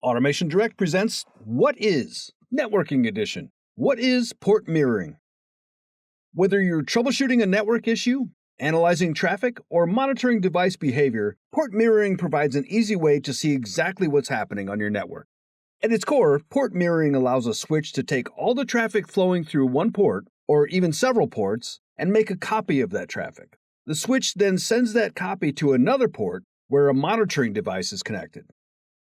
Automation Direct presents What is Networking Edition. What is port mirroring? Whether you're troubleshooting a network issue, analyzing traffic, or monitoring device behavior, port mirroring provides an easy way to see exactly what's happening on your network. At its core, port mirroring allows a switch to take all the traffic flowing through one port, or even several ports, and make a copy of that traffic. The switch then sends that copy to another port where a monitoring device is connected.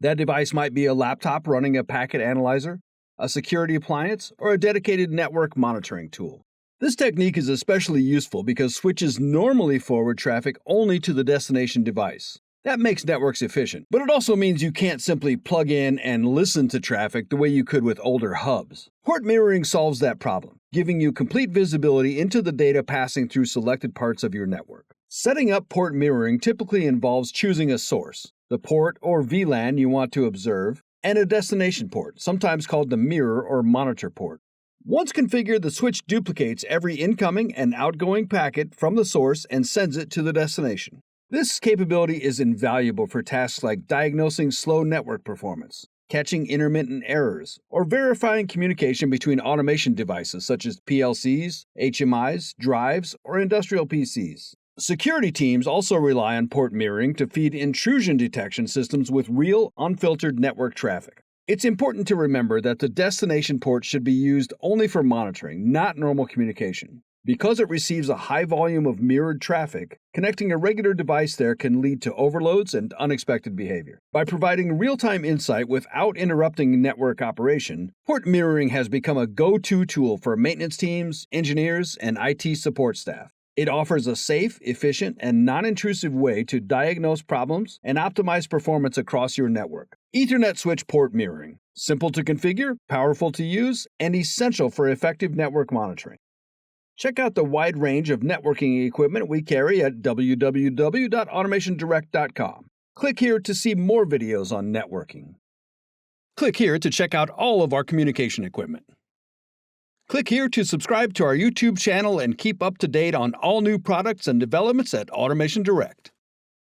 That device might be a laptop running a packet analyzer, a security appliance, or a dedicated network monitoring tool. This technique is especially useful because switches normally forward traffic only to the destination device. That makes networks efficient, but it also means you can't simply plug in and listen to traffic the way you could with older hubs. Port mirroring solves that problem, giving you complete visibility into the data passing through selected parts of your network. Setting up port mirroring typically involves choosing a source, the port or VLAN you want to observe, and a destination port, sometimes called the mirror or monitor port. Once configured, the switch duplicates every incoming and outgoing packet from the source and sends it to the destination. This capability is invaluable for tasks like diagnosing slow network performance, catching intermittent errors, or verifying communication between automation devices such as PLCs, HMIs, drives, or industrial PCs. Security teams also rely on port mirroring to feed intrusion detection systems with real, unfiltered network traffic. It's important to remember that the destination port should be used only for monitoring, not normal communication. Because it receives a high volume of mirrored traffic, connecting a regular device there can lead to overloads and unexpected behavior. By providing real-time insight without interrupting network operation, port mirroring has become a go-to tool for maintenance teams, engineers, and IT support staff. It offers a safe, efficient, and non-intrusive way to diagnose problems and optimize performance across your network. Ethernet switch port mirroring. Simple to configure, powerful to use, and essential for effective network monitoring. Check out the wide range of networking equipment we carry at www.AutomationDirect.com. Click here to see more videos on networking. Click here to check out all of our communication equipment. Click here to subscribe to our YouTube channel and keep up to date on all new products and developments at Automation Direct.